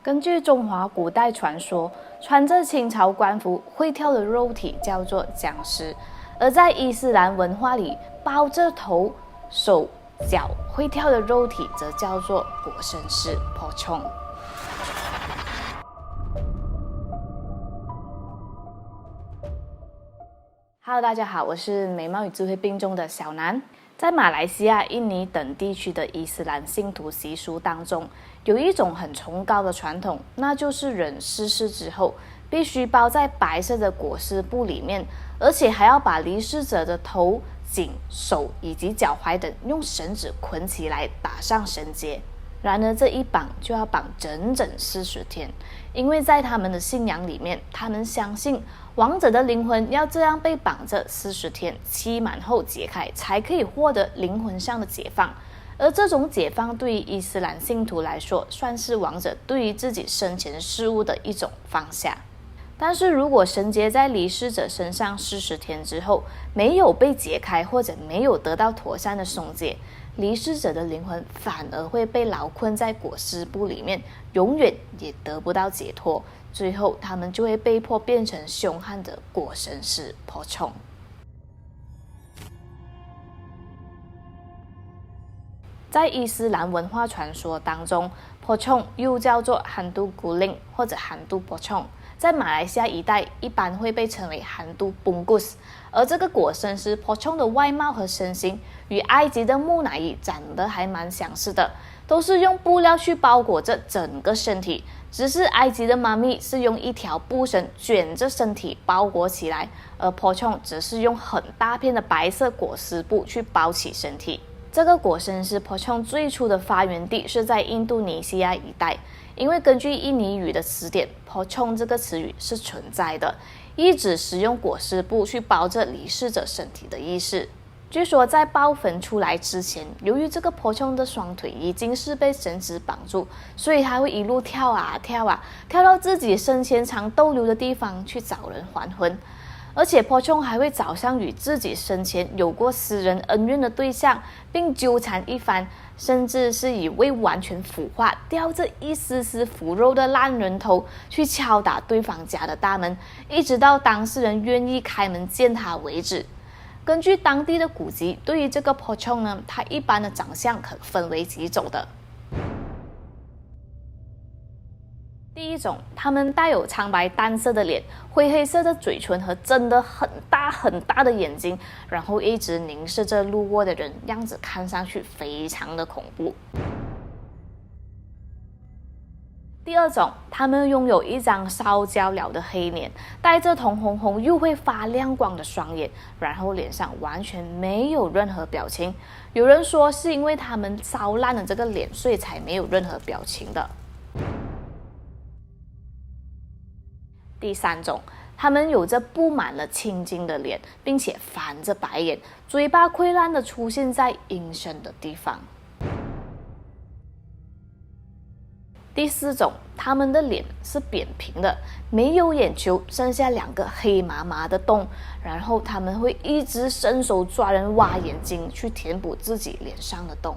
根据中华古代传说，穿着清朝官服会跳的肉体叫做僵尸，而在伊斯兰文化里，包着头、手、脚会跳的肉体则叫做裹身式 pocong。Hello， 大家好，我是美貌与智慧并重的小南。在马来西亚、印尼等地区的伊斯兰信徒习俗当中，有一种很崇高的传统，那就是人逝世之后必须包在白色的裹尸布里面，而且还要把离世者的头、颈、手以及脚踝等用绳子捆起来，打上绳结。然而这一绑就要绑整整40天，因为在他们的信仰里面，他们相信亡者的灵魂要这样被绑着40天，期满后解开，才可以获得灵魂上的解放。而这种解放对于伊斯兰信徒来说，算是亡者对于自己生前事物的一种放下。但是如果绳结在离世者身上40天之后没有被解开，或者没有得到妥善的松解，离世者的灵魂反而会被牢困在裹尸布里面，永远也得不到解脱，最后他们就会被迫变成凶悍的裹身式 pocong。在伊斯兰文化传说当中， pocong 又叫做 hantu guling 或者 hantu pocong， 在马来西亚一带一般会被称为 hantu bungkus。而这个裹身式 pocong 的外貌和身形与埃及的木乃伊长得还蛮相似的，都是用布料去包裹着整个身体，只是埃及的妈咪是用一条布绳卷着身体包裹起来，而 pocong 则是用很大片的白色裹尸布去包起身体。这个裹身式 pocong 最初的发源地是在印度尼西亚一带，因为根据印尼语的词典， pocong 这个词语是存在的，意指使用裹尸布去包着离世者身体的意思。据说在包坟出来之前，由于这个 pocong 的双腿已经是被绳子绑住，所以他会一路跳啊跳啊，跳到自己生前常逗留的地方去找人还魂。而且 pocong 还会找上与自己生前有过私人恩怨的对象，并纠缠一番，甚至是以未完全腐化、吊着一丝丝腐肉的烂人头去敲打对方家的大门，一直到当事人愿意开门见他为止。根据当地的古籍，对于这个 pocong 呢，它一般的长相可分为几种的。第一种，他们带有苍白淡色的脸，灰黑色的嘴唇和真的很大很大的眼睛，然后一直凝视着路过的人，样子看上去非常的恐怖。第二种，他们拥有一张烧焦了的黑脸，带着红红红又会发亮光的双眼，然后脸上完全没有任何表情。有人说是因为他们烧烂了这个脸，所以才没有任何表情的。第三种，他们有着布满了青筋的脸，并且翻着白眼，嘴巴溃烂的出现在阴森的地方。第四种，他们的脸是扁平的，没有眼球，剩下2个黑麻麻的洞，然后他们会一直伸手抓人挖眼睛，去填补自己脸上的洞。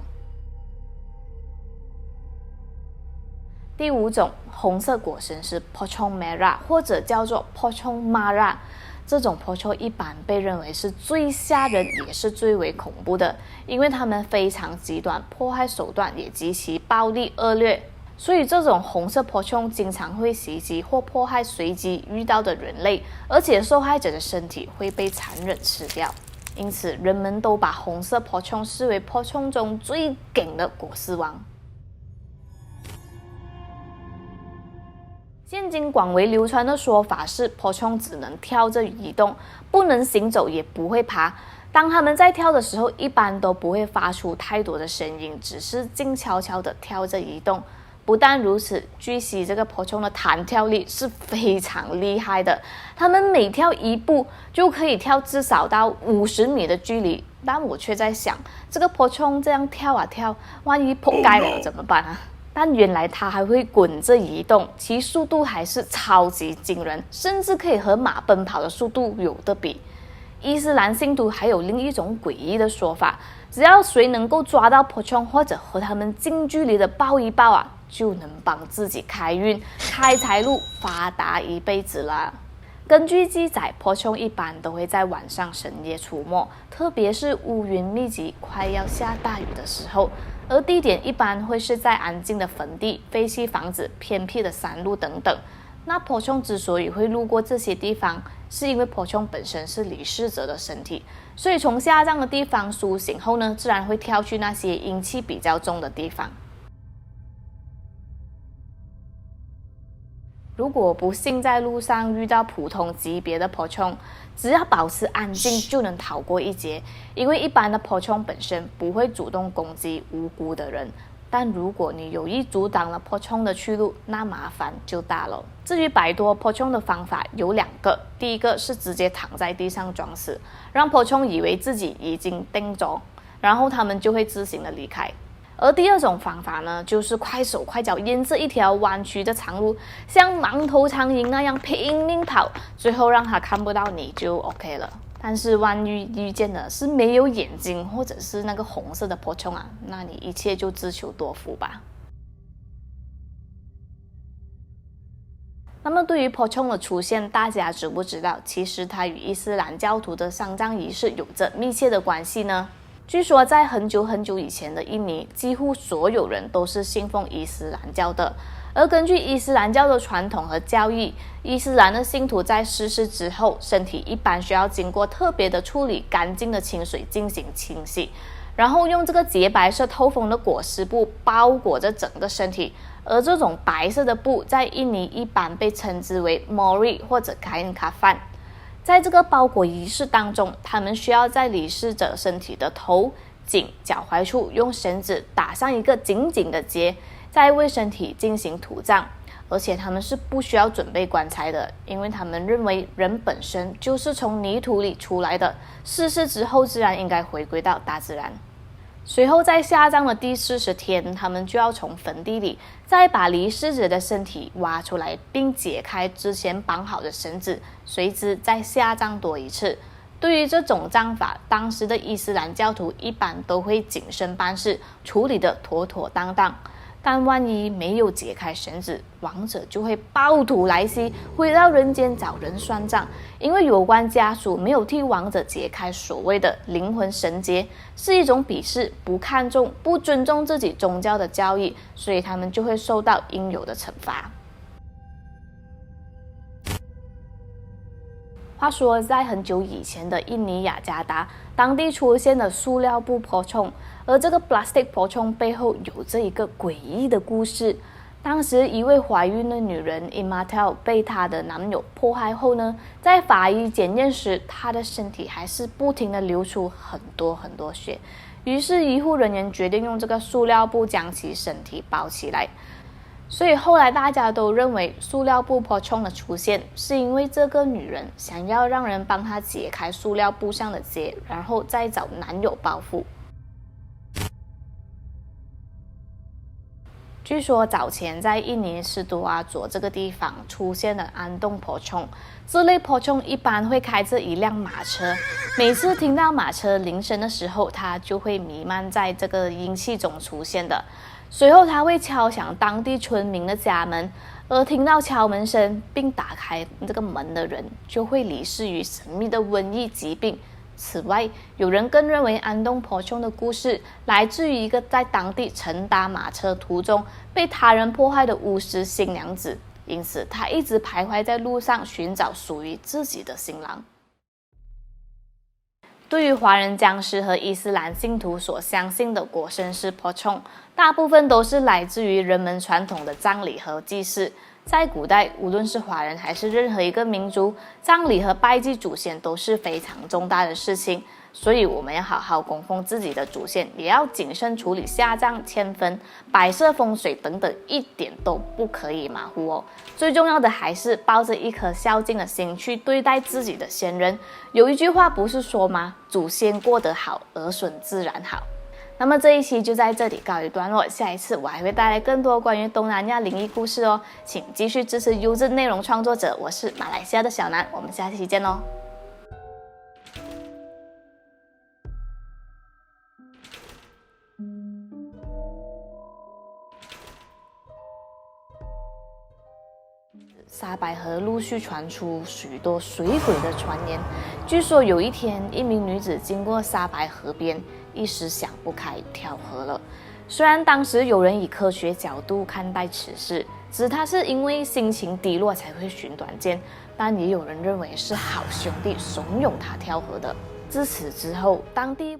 第五种，红色裹身是 pocong merah 或者叫做 pocong marah。这种 pocong 一般被认为是最吓人也是最为恐怖的，因为他们非常极端，迫害手段也极其暴力恶劣，所以这种红色 pocong 经常会袭击或迫害随机遇到的人类，而且受害者的身体会被残忍吃掉。因此人们都把红色 pocong 视为 pocong 中最梗的裹尸王。现今广为流传的说法是 pocong 只能跳着移动，不能行走，也不会爬。当他们在跳的时候，一般都不会发出太多的声音，只是静悄悄的跳着移动。不但如此，据悉这个 pocong 的弹跳力是非常厉害的，他们每跳一步就可以跳至少到50米的距离。但我却在想，这个 pocong 这样跳啊跳，万一扑街了怎么办啊？但原来它还会滚着移动，其速度还是超级惊人，甚至可以和马奔跑的速度有得比。伊斯兰信徒还有另一种诡异的说法，只要谁能够抓到 pocong 或者和他们近距离的抱一抱啊，就能帮自己开运、开财路、发达一辈子啦。根据记载，坡冲一般都会在晚上深夜出没，特别是乌云密集、快要下大雨的时候。而地点一般会是在安静的坟地、废弃房子、偏僻的山路等等。那坡冲之所以会路过这些地方，是因为坡冲本身是离世者的身体，所以从下葬的地方苏醒后呢，自然会跳去那些阴气比较重的地方。如果不幸在路上遇到普通级别的坡冲，只要保持安静就能逃过一劫，因为一般的坡冲本身不会主动攻击无辜的人。但如果你有意阻挡了坡冲的去路，那麻烦就大了。至于摆脱坡冲的方法有2个，第一个是直接躺在地上装死，让坡冲以为自己已经定着，然后他们就会自行的离开。而第2种方法呢，就是快手快脚沿着一条弯曲的长路，像盲头苍蝇那样拼命跑，最后让他看不到你就 OK 了。但是万一遇见的是没有眼睛或者是那个红色的坡冲啊，那你一切就自求多福吧。那么对于坡冲的出现，大家知不知道其实它与伊斯兰教徒的丧葬仪式有着密切的关系呢？据说在很久很久以前的印尼，几乎所有人都是信奉伊斯兰教的。而根据伊斯兰教的传统和教义，伊斯兰的信徒在逝世之后，身体一般需要经过特别的处理干净的清水进行清洗，然后用这个洁白色透风的裹尸布包裹着整个身体。而这种白色的布在印尼一般被称之为 mori 或者 kain kafan。在这个包裹仪式当中，他们需要在离世者身体的头、颈、脚踝处用绳子打上一个紧紧的结，再为身体进行土葬。而且他们是不需要准备棺材的，因为他们认为人本身就是从泥土里出来的，逝世之后自然应该回归到大自然。随后在下葬的第40天，他们就要从坟地里再把离世者的身体挖出来，并解开之前绑好的绳子，随之再下葬多一次。对于这种葬法，当时的伊斯兰教徒一般都会谨慎办事，处理得妥妥当当。但万一没有解开绳子，亡者就会暴徒来袭，回到人间找人算账。因为有关家属没有替亡者解开所谓的灵魂绳结，是一种鄙视、不看重、不尊重自己宗教的教义，所以他们就会受到应有的惩罚。话说，在很久以前的印尼雅加达，当地出现了塑料布坡冲，而这个 plastic 坡冲背后有着一个诡异的故事。当时一位怀孕的女人 Imatel 被她的男友迫害后呢，在法医检验时，她的身体还是不停地流出很多血。于是医护人员决定用这个塑料布将其身体包起来。所以后来大家都认为塑料布坡冲的出现是因为这个女人想要让人帮她解开塑料布上的结，然后再找男友报复。据说早前在印尼斯多阿佐这个地方出现了安洞坡冲，这类坡冲一般会开着一辆马车，每次听到马车铃声的时候，它就会弥漫在这个阴气中出现的。随后他会敲响当地村民的家门，而听到敲门声并打开这个门的人就会离世于神秘的瘟疫疾病。此外，有人更认为安洞坡冲的故事来自于一个在当地乘搭马车途中被他人迫害的巫师新娘子，因此他一直徘徊在路上寻找属于自己的新郎。对于华人僵尸和伊斯兰信徒所相信的果生师坡冲，大部分都是来自于人们传统的葬礼和祭祀。在古代，无论是华人还是任何一个民族，葬礼和拜祭祖先都是非常重大的事情，所以我们要好好供奉自己的祖先，也要谨慎处理下葬、迁坟、摆设风水等等，一点都不可以马虎哦。最重要的还是抱着一颗孝敬的心去对待自己的先人。有一句话不是说吗？祖先过得好，儿孙自然好。那么这一期就在这里告一段落，下一次我还会带来更多关于东南亚灵异故事哦，请继续支持优质内容创作者，我是马来西亚的小南，我们下期见哦。沙白河陆续传出许多水鬼的传言。据说有一天，一名女子经过沙白河边，一时想不开跳河了。虽然当时有人以科学角度看待此事，指她是因为心情低落才会寻短见，但也有人认为是好兄弟怂恿她跳河的。自此之后，当地